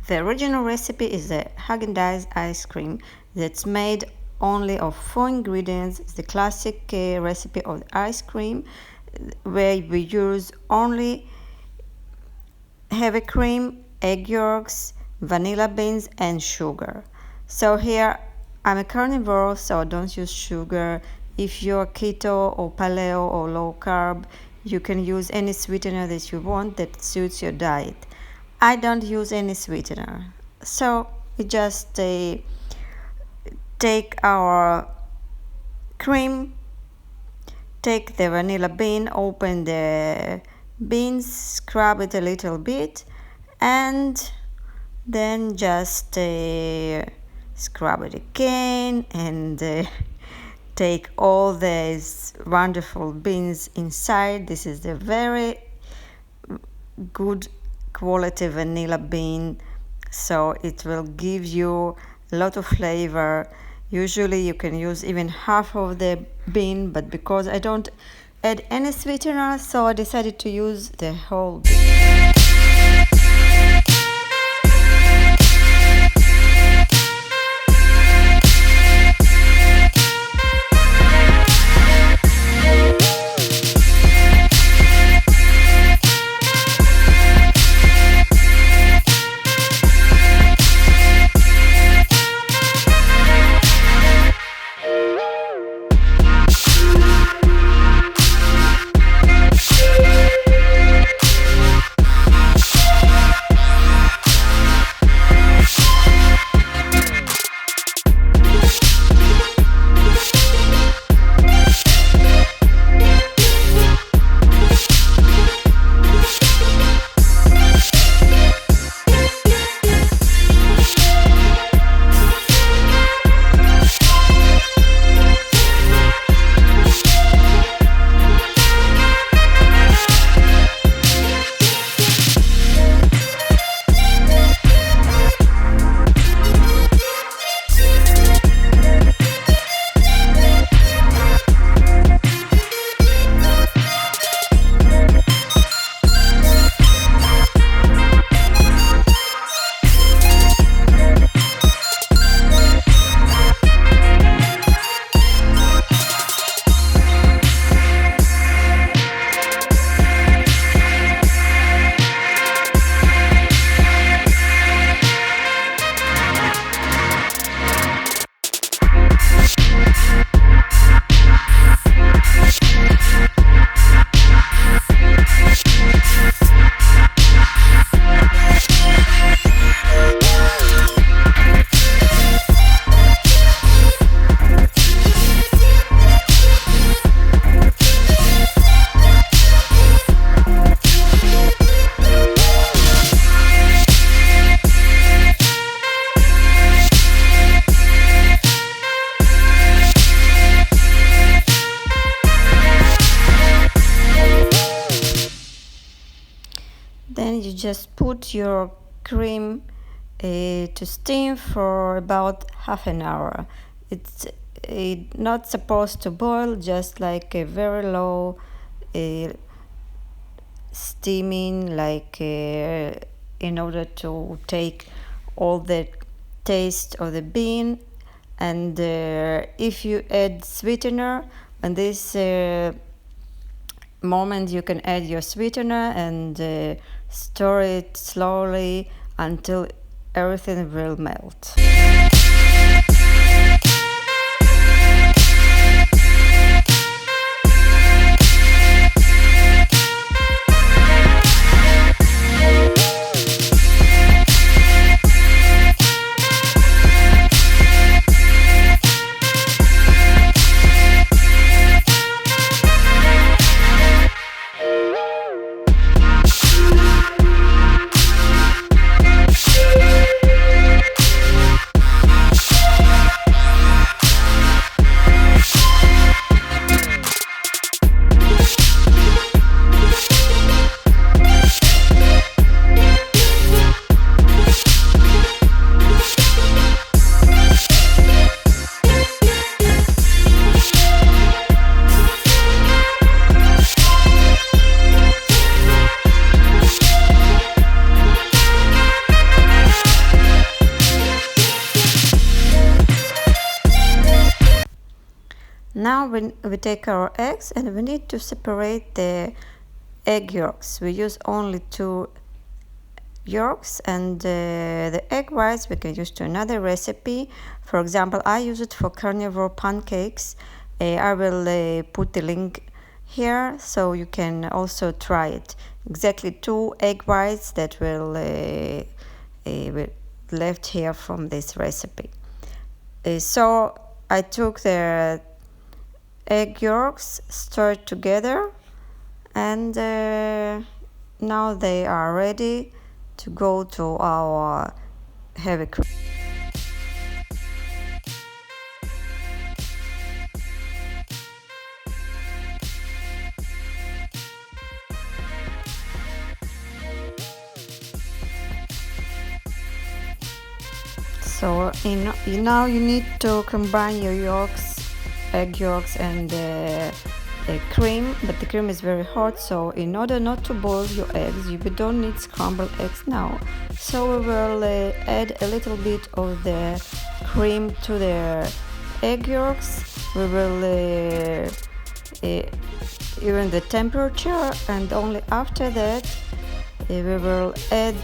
The original recipe is the Häagen-Dazs ice cream that's made only of 4 ingredients. It's the classic recipe of the ice cream where we use only heavy cream, egg yolks, vanilla beans and sugar. So here I'm a carnivore, so I don't use sugar. If you're keto or paleo or low carb, you can use any sweetener that you want that suits your diet. I don't use any sweetener. So we just take our cream, take the vanilla bean, open the beans, scrub it a little bit, and then just scrub it again and take all these wonderful beans inside. This is the very good quality vanilla bean, so it will give you a lot of flavor. Usually you can use even half of the bean, but because I don't add any sweetener, so I decided to use the whole bean. Then you just put your cream to steam for about half an hour. It's not supposed to boil, just like a very low steaming, like in order to take all the taste of the bean. And if you add sweetener, and this moment you can add your sweetener and stir it slowly until everything will melt. now we take our eggs and we need to separate the egg yolks. We use only 2 yolks, and the egg whites we can use to another recipe. For example, I use it for carnivore pancakes. I will put the link here so you can also try it. Exactly 2 egg whites that will left here from this recipe. So I took the egg yolks, stirred together, and now they are ready to go to our heavy cream. So now you need to combine your yolks, egg yolks, and cream, but the cream is very hot, so in order not to boil your eggs, you don't need scrambled eggs now. So we will add a little bit of the cream to the egg yolks. We will even the temperature, and only after that we will add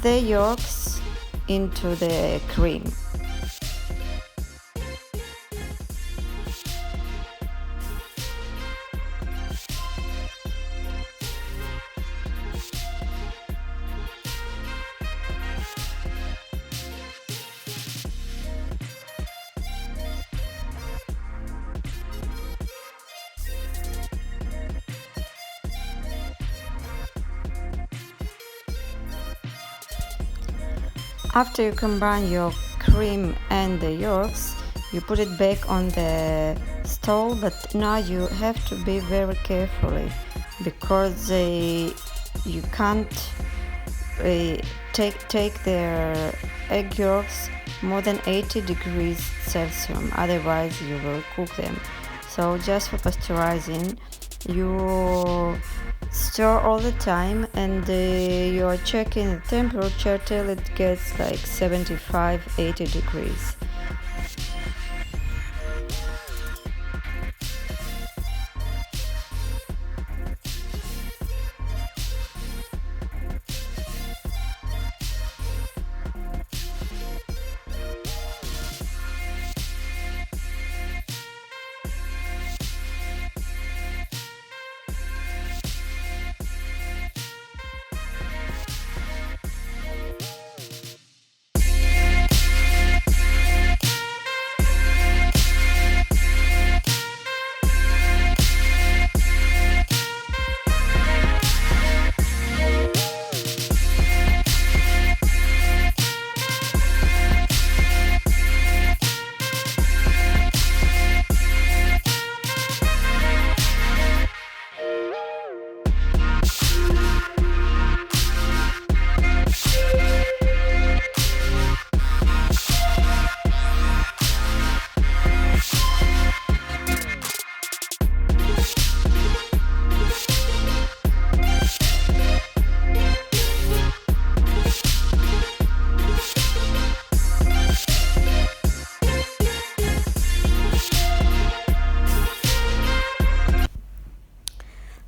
the yolks into the cream. After you combine your cream and the yolks, you put it back on the stove, but now you have to be very carefully, because you can't take the egg yolks more than 80 degrees Celsius, otherwise you will cook them. So just for pasteurizing, you stir all the time, and you are checking the temperature till it gets like 75-80 degrees.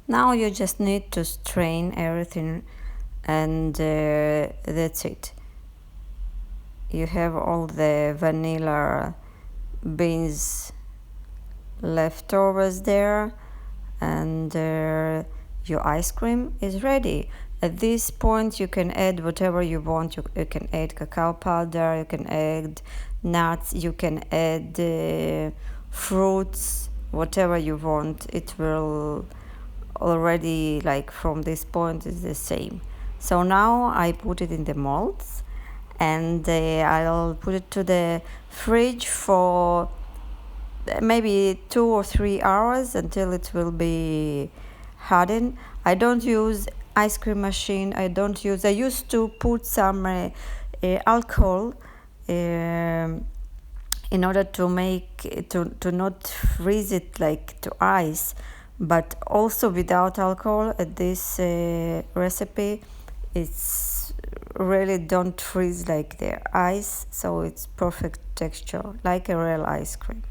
Now you just need to strain everything, and that's it. You have all the vanilla beans leftovers there, and your ice cream is ready. At this point you can add whatever you want. You can add cacao powder, you can add nuts, you can add fruits, whatever you want. It will already, like, from this point is the same. So now I put it in the molds, and I'll put it to the fridge for maybe 2 or 3 hours until it will be hardened. I don't use ice cream machine. I used to put some alcohol in order to make to not freeze it like to ice, but also without alcohol at this recipe it's really don't freeze like the ice, so it's perfect texture like a real ice cream.